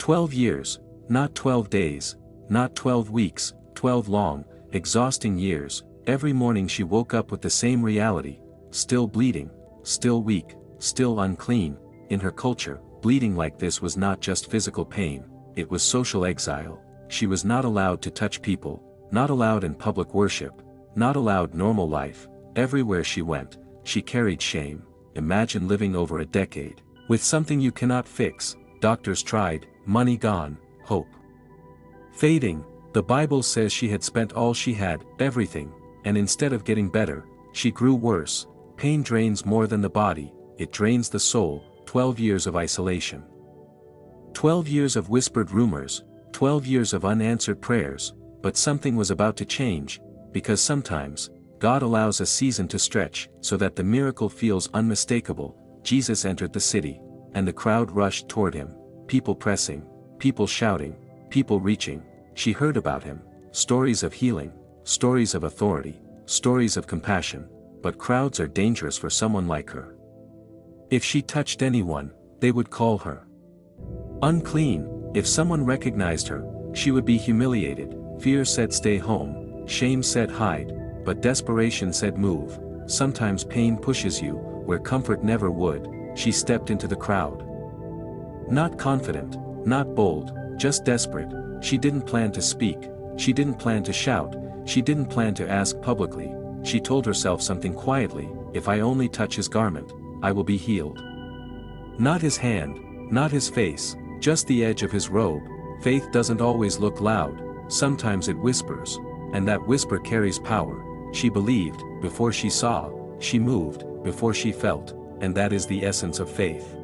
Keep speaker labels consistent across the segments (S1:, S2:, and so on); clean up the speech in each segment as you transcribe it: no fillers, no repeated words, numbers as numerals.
S1: 12 years, not 12 days, not 12 weeks, 12 long, exhausting years. Every morning she woke up with the same reality, still bleeding, still weak, still unclean. In her culture, bleeding like this was not just physical pain, it was social exile. She was not allowed to touch people, not allowed in public worship, not allowed normal life. Everywhere she went, she carried shame. Imagine living over a decade with something you cannot fix. Doctors tried, money gone, hope fading. The Bible says she had spent all she had, everything, and instead of getting better, she grew worse. Pain drains more than the body, it drains the soul. 12 years of isolation. 12 years of whispered rumors, 12 years of unanswered prayers, but something was about to change, because sometimes, God allows a season to stretch, so that the miracle feels unmistakable. Jesus entered the city, and the crowd rushed toward him, people pressing, people shouting, people reaching. She heard about him, stories of healing, stories of authority, stories of compassion, but crowds are dangerous for someone like her. If she touched anyone, they would call her unclean. If someone recognized her, she would be humiliated. Fear said stay home, shame said hide, but desperation said move. Sometimes pain pushes you, where comfort never would. She stepped into the crowd. Not confident, not bold, just desperate. She didn't plan to speak, she didn't plan to shout, she didn't plan to ask publicly. She told herself something quietly, if I only touch his garment, I will be healed. Not his hand, not his face, just the edge of his robe. Faith doesn't always look loud, sometimes it whispers, and that whisper carries power. She believed, before she saw, she moved, before she felt, and that is the essence of faith.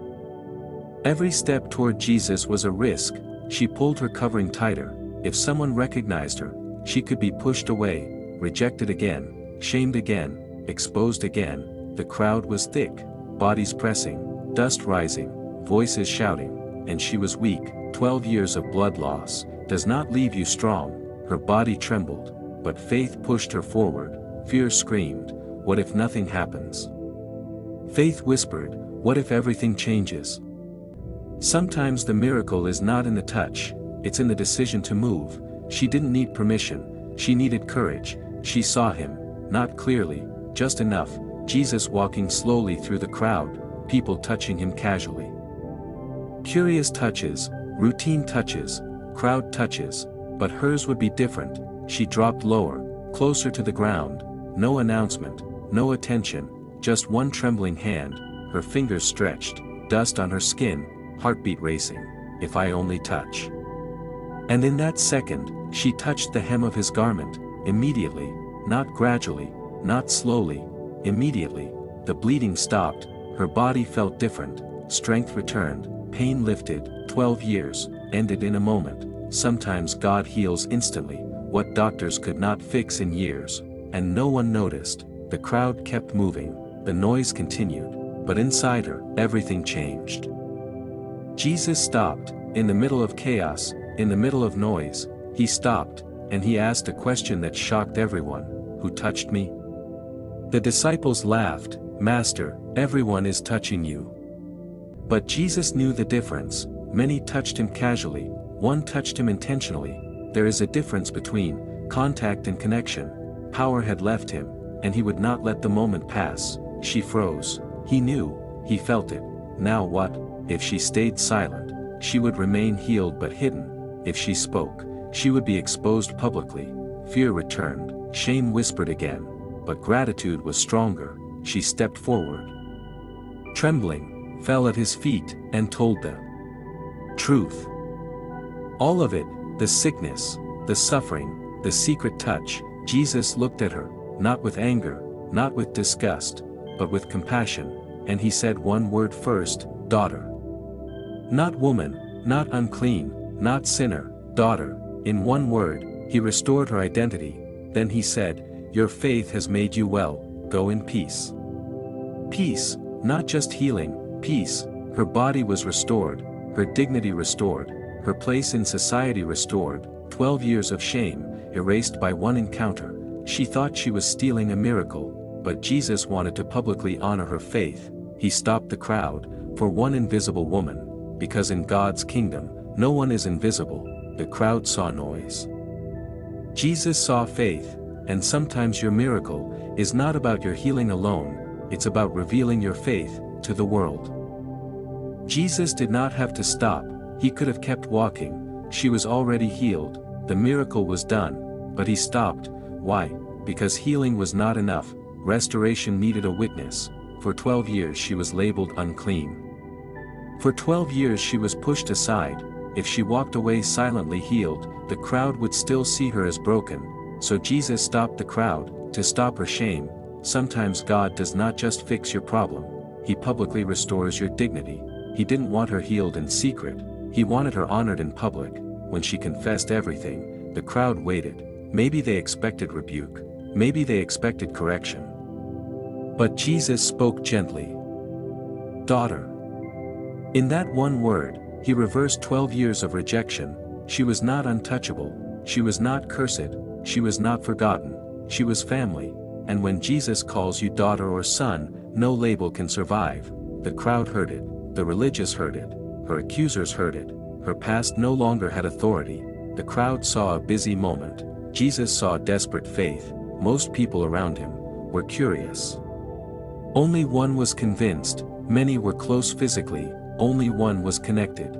S1: Every step toward Jesus was a risk. She pulled her covering tighter. If someone recognized her, she could be pushed away, rejected again, shamed again, exposed again. The crowd was thick, bodies pressing, dust rising, voices shouting, and she was weak. 12 years of blood loss does not leave you strong. Her body trembled, but faith pushed her forward. Fear screamed, what if nothing happens? Faith whispered, what if everything changes? Sometimes the miracle is not in the touch, it's in the decision to move. She didn't need permission, she needed courage. She saw him, not clearly, just enough. Jesus walking slowly through the crowd, people touching him casually. Curious touches, routine touches, crowd touches, but hers would be different. She dropped lower, closer to the ground. No announcement, no attention, just one trembling hand, her fingers stretched, dust on her skin, heartbeat racing. If I only touch. And in that second, she touched the hem of his garment, immediately, not gradually, not slowly, immediately. The bleeding stopped, her body felt different, strength returned, pain lifted. 12 years, ended in a moment. Sometimes God heals instantly, what doctors could not fix in years. And no one noticed. The crowd kept moving, the noise continued, but inside her, everything changed. Jesus stopped, in the middle of chaos, in the middle of noise. He stopped, and he asked a question that shocked everyone, who touched me? The disciples laughed, Master, everyone is touching you. But Jesus knew the difference. Many touched him casually, one touched him intentionally. There is a difference between contact and connection. Power had left him, and he would not let the moment pass. She froze. He knew, he felt it. Now what? If she stayed silent, she would remain healed but hidden. If she spoke, she would be exposed publicly. Fear returned, shame whispered again. But gratitude was stronger. She stepped forward. Trembling, fell at his feet, and told the truth. All of it, the sickness, the suffering, the secret touch. Jesus looked at her, not with anger, not with disgust, but with compassion, and he said one word first, daughter. Not woman, not unclean, not sinner, daughter. In one word, he restored her identity. Then he said, your faith has made you well, go in peace. Peace, not just healing, peace. Her body was restored, her dignity restored, her place in society restored. 12 years of shame, erased by one encounter. She thought she was stealing a miracle, but Jesus wanted to publicly honor her faith. He stopped the crowd, for one invisible woman, because in God's kingdom, No one is invisible, the crowd saw noise. Jesus saw faith, and sometimes your miracle is not about your healing alone, it's about revealing your faith to the world. Jesus did not have to stop, he could have kept walking, she was already healed, the miracle was done, but he stopped. Why? Because healing was not enough, restoration needed a witness. For 12 years she was labeled unclean. For 12 years she was pushed aside. If she walked away silently healed, the crowd would still see her as broken. So Jesus stopped the crowd, to stop her shame. Sometimes God does not just fix your problem, he publicly restores your dignity. He didn't want her healed in secret, he wanted her honored in public. When she confessed everything, the crowd waited. Maybe they expected rebuke, maybe they expected correction. But Jesus spoke gently. Daughter. In that one word, he reversed 12 years of rejection. She was not untouchable, she was not cursed, she was not forgotten, she was family. And when Jesus calls you daughter or son, no label can survive. The crowd heard it, the religious heard it, her accusers heard it, her past no longer had authority. The crowd saw a busy moment, Jesus saw desperate faith. Most people around him were curious. Only one was convinced, many were close physically, only one was connected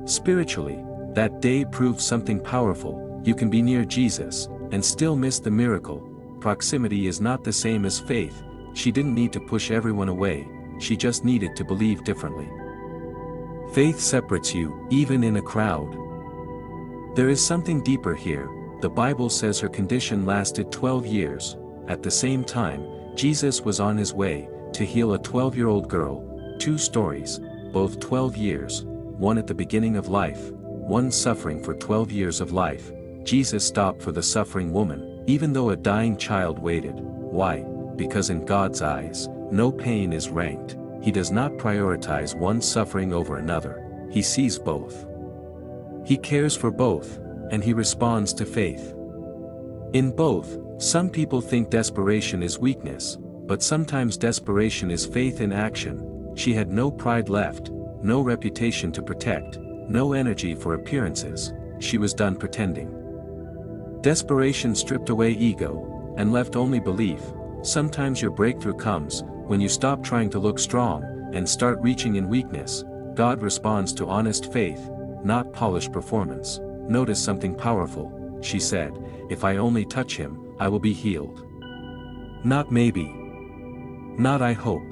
S1: spiritually. That day proved something powerful. You can be near Jesus and still miss the miracle. Proximity is not the same as faith. She didn't need to push everyone away, she just needed to believe differently. Faith separates you, even in a crowd. There is something deeper here. The Bible says her condition lasted 12 years. At the same time, Jesus was on his way to heal a 12-year-old girl. Two stories, both 12 years, one at the beginning of life, one suffering for 12 years of life. Jesus stopped for the suffering woman, even though a dying child waited. Why? Because in God's eyes, no pain is ranked. He does not prioritize one suffering over another. He sees both. He cares for both, and he responds to faith. In both, some people think desperation is weakness, but sometimes desperation is faith in action. She had no pride left, no reputation to protect, no energy for appearances. She was done pretending. Desperation stripped away ego, and left only belief. Sometimes your breakthrough comes when you stop trying to look strong and start reaching in weakness. God responds to honest faith, not polished performance. Notice something powerful. She said, if I only touch him, I will be healed. Not maybe. Not I hope.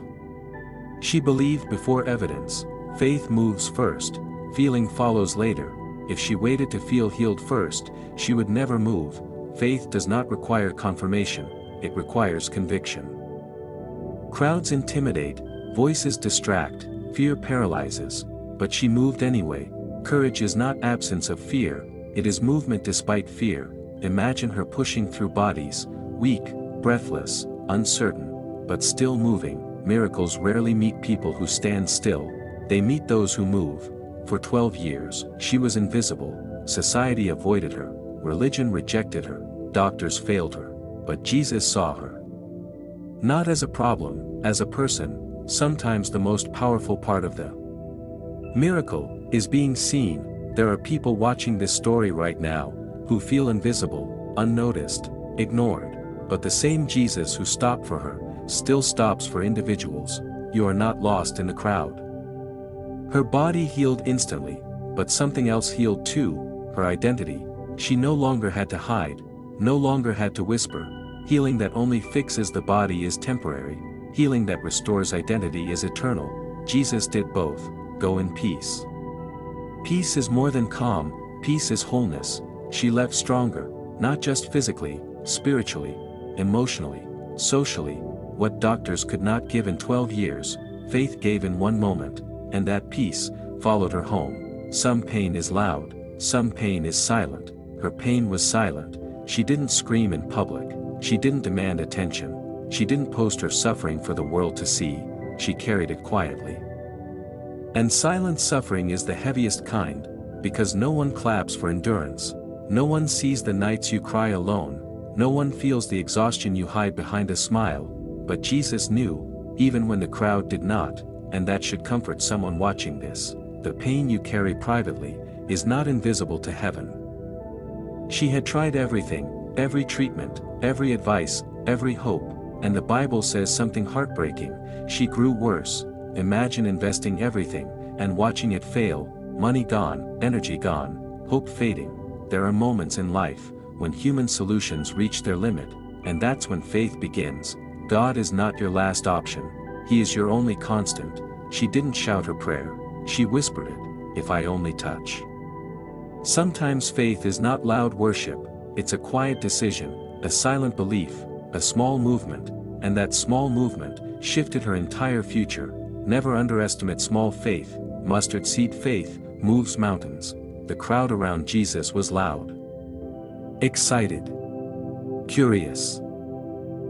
S1: She believed before evidence. Faith moves first, feeling follows later. If she waited to feel healed first, she would never move. Faith does not require confirmation, it requires conviction. Crowds intimidate, voices distract, fear paralyzes, but she moved anyway. Courage is not absence of fear, it is movement despite fear. Imagine her pushing through bodies, weak, breathless, uncertain, but still moving. Miracles rarely meet people who stand still, they meet those who move. For 12 years, she was invisible. Society avoided her, religion rejected her, doctors failed her, but Jesus saw her. Not as a problem, as a person. Sometimes the most powerful part of the miracle is being seen. There are people watching this story right now who feel invisible, unnoticed, ignored, but the same Jesus who stopped for her still stops for individuals. You are not lost in the crowd. Her body healed instantly, but something else healed too, her identity. She no longer had to hide, no longer had to whisper. Healing that only fixes the body is temporary, healing that restores identity is eternal. Jesus did both. Go in peace. Peace is more than calm, peace is wholeness. She left stronger, not just physically, spiritually, emotionally, socially. What doctors could not give in 12 years, faith gave in one moment, and that peace followed her home. Some pain is loud, some pain is silent. Her pain was silent. She didn't scream in public, she didn't demand attention, she didn't post her suffering for the world to see, she carried it quietly. And silent suffering is the heaviest kind, because no one claps for endurance. No one sees the nights you cry alone, no one feels the exhaustion you hide behind a smile, but Jesus knew, even when the crowd did not, and that should comfort someone watching this. The pain you carry privately is not invisible to heaven. She had tried everything, every treatment, every advice, every hope, and the Bible says something heartbreaking: she grew worse. Imagine investing everything, and watching it fail, money gone, energy gone, hope fading. There are moments in life, when human solutions reach their limit, and that's when faith begins. God is not your last option, He is your only constant. She didn't shout her prayer, she whispered it: if I only touch. Sometimes faith is not loud worship, it's a quiet decision, a silent belief, a small movement, and that small movement shifted her entire future. Never underestimate small faith. Mustard seed faith moves mountains. The crowd around Jesus was loud, excited, curious,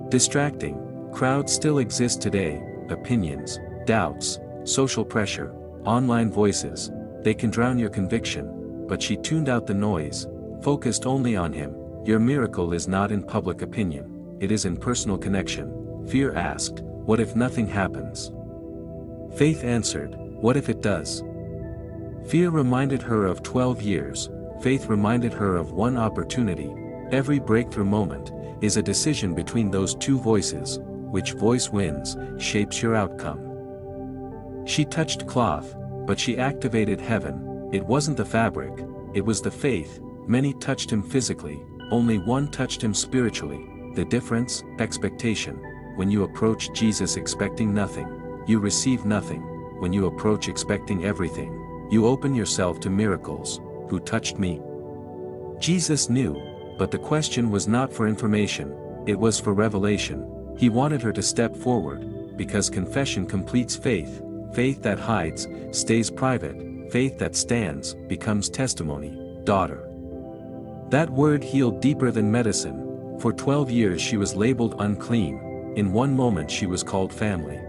S1: distracting. Crowds still exist today: opinions, doubts, social pressure, online voices. They can drown your conviction. But she tuned out the noise, focused only on Him. Your miracle is not in public opinion, it is in personal connection. Fear asked, what if nothing happens? Faith answered, what if it does? Fear reminded her of 12 years, faith reminded her of one opportunity. Every breakthrough moment is a decision between those two voices. Which voice wins, shapes your outcome. She touched cloth, but she activated heaven. It wasn't the fabric, it was the faith. Many touched Him physically, only one touched Him spiritually. The difference? Expectation. When you approach Jesus expecting nothing, you receive nothing. When you approach expecting everything, you open yourself to miracles. Who touched me? Jesus knew, but the question was not for information, it was for revelation. He wanted her to step forward, because confession completes faith. Faith that hides, stays private. Faith that stands, becomes testimony. Daughter. That word healed deeper than medicine. For 12 years she was labeled unclean. In one moment she was called family.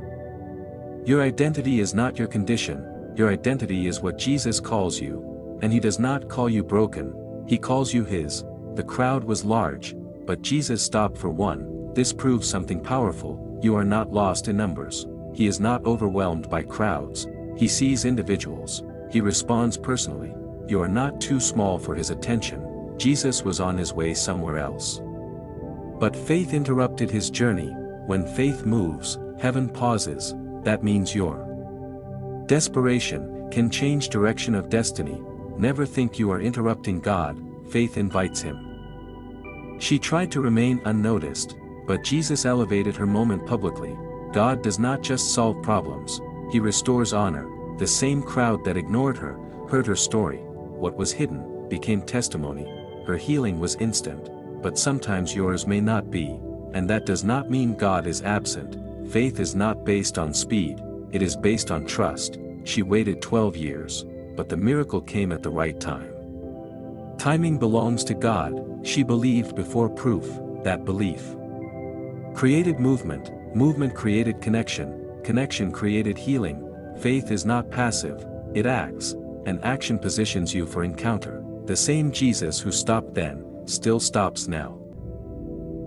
S1: Your identity is not your condition, your identity is what Jesus calls you. And He does not call you broken, He calls you His. The crowd was large, but Jesus stopped for one. This proves something powerful: you are not lost in numbers. He is not overwhelmed by crowds. He sees individuals. He responds personally. You are not too small for His attention. Jesus was on His way somewhere else. But faith interrupted His journey. When faith moves, heaven pauses. That means your desperation can change direction of destiny. Never think you are interrupting God. Faith invites Him. She tried to remain unnoticed, but Jesus elevated her moment publicly. God does not just solve problems, He restores honor. The same crowd that ignored her, heard her story. What was hidden, became testimony. Her healing was instant, but sometimes yours may not be, and that does not mean God is absent. Faith is not based on speed, it is based on trust. She waited 12 years, but the miracle came at the right time. Timing belongs to God. She believed before proof. That belief created movement, movement created connection, connection created healing. Faith is not passive, it acts, and action positions you for encounter. The same Jesus who stopped then, still stops now.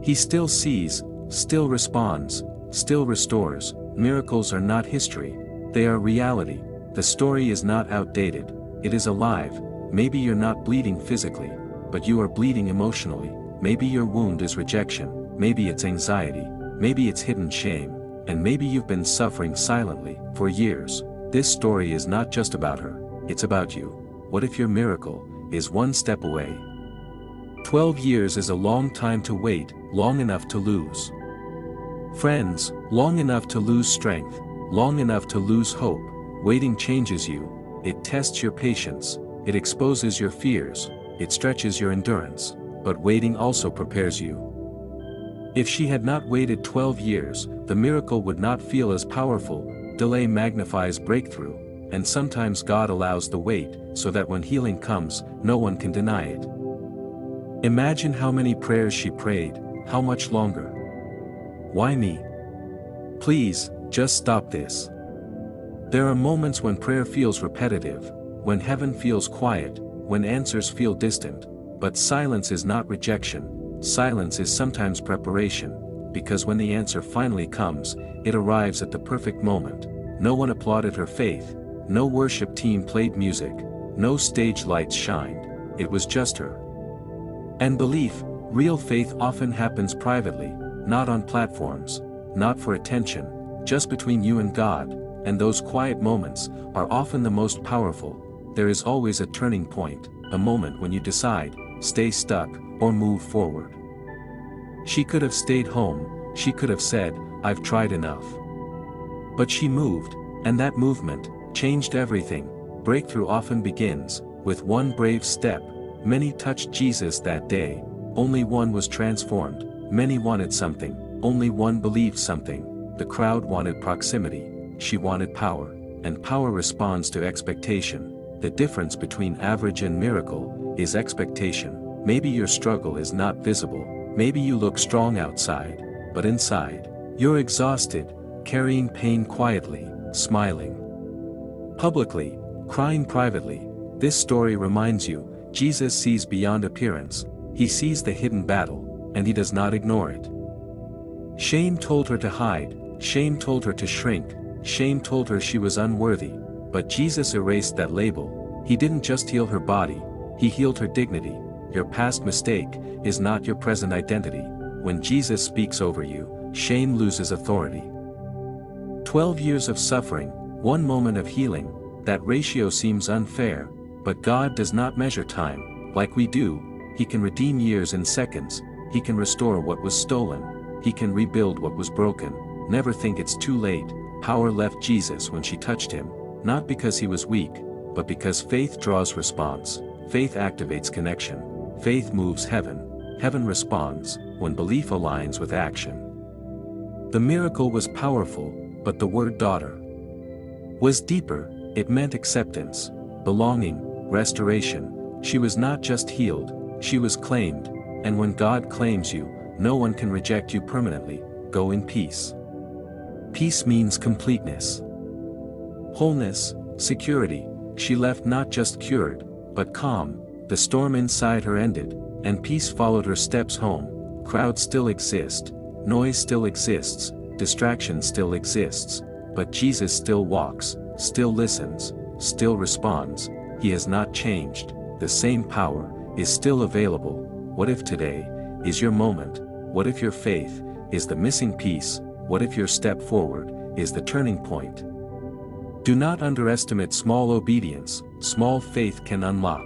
S1: He still sees, still responds, still restores. Miracles are not history, they are reality. The story is not outdated, it is alive. Maybe you're not bleeding physically, but you are bleeding emotionally. Maybe your wound is rejection, maybe it's anxiety, maybe it's hidden shame, and maybe you've been suffering silently for years. This story is not just about her, it's about you. What if your miracle is one step away? 12 years is a long time to wait, long enough to lose friends, long enough to lose strength, long enough to lose hope. Waiting changes you, it tests your patience, it exposes your fears, it stretches your endurance, but waiting also prepares you. If she had not waited 12 years, the miracle would not feel as powerful. Delay magnifies breakthrough, and sometimes God allows the wait, so that when healing comes, no one can deny it. Imagine how many prayers she prayed, how much longer? Why me? Please, just stop this. There are moments when prayer feels repetitive, when heaven feels quiet, when answers feel distant, but silence is not rejection. Silence is sometimes preparation, because when the answer finally comes, it arrives at the perfect moment. No one applauded her faith, no worship team played music, No stage lights shined. It was just her. And belief, real faith often happens privately, not on platforms, not for attention, just between you and God, and those quiet moments are often the most powerful. There is always a turning point, a moment when you decide, stay stuck, or move forward. She could have stayed home, she could have said, I've tried enough. But she moved, and that movement changed everything. Breakthrough often begins with one brave step. Many touched Jesus that day, only one was transformed. Many wanted something, only one believed something. The crowd wanted proximity, she wanted power, and power responds to expectation. The difference between average and miracle is expectation. Maybe your struggle is not visible, maybe you look strong outside, but inside, you're exhausted, carrying pain quietly, smiling publicly, crying privately. This story reminds you, Jesus sees beyond appearance, he sees the hidden battle, and he does not ignore it. Shame told her to hide, shame told her to shrink, shame told her she was unworthy, but Jesus erased that label. He didn't just heal her body, he healed her dignity. Your past mistake is not your present identity. When Jesus speaks over you, shame loses authority. 12 years of suffering, one moment of healing, that ratio seems unfair, but God does not measure time like we do. He can redeem years in seconds, he can restore what was stolen, he can rebuild what was broken. Never think it's too late. Power left Jesus when she touched him, not because he was weak, but because faith draws response. Faith activates connection. Faith moves heaven. Heaven responds when belief aligns with action. The miracle was powerful, but the word daughter was deeper. It meant acceptance, belonging, restoration. She was not just healed, she was claimed, and when God claims you, no one can reject you permanently. Go in peace. Peace means completeness, wholeness, security. She left not just cured, but calm. The storm inside her ended, and peace followed her steps home. Crowds still exist, noise still exists, distraction still exists, but Jesus still walks, still listens, still responds. He has not changed. The same power is still available. What if today is your moment? What if your faith is the missing piece? What if your step forward is the turning point? Do not underestimate small obedience. Small faith can unlock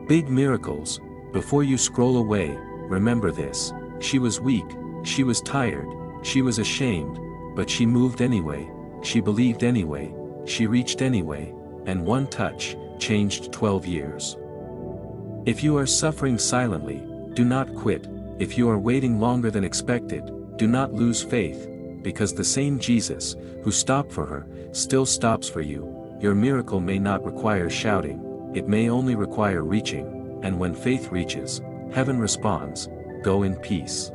S1: big miracles. Before you scroll away, remember this. She was weak, she was tired, she was ashamed, but she moved anyway, she believed anyway, she reached anyway, and one touch changed 12 years. If you are suffering silently, do not quit. If you are waiting longer than expected, do not lose faith, because the same Jesus who stopped for her still stops for you. Your miracle may not require shouting, it may only require reaching, and when faith reaches, heaven responds. Go in peace.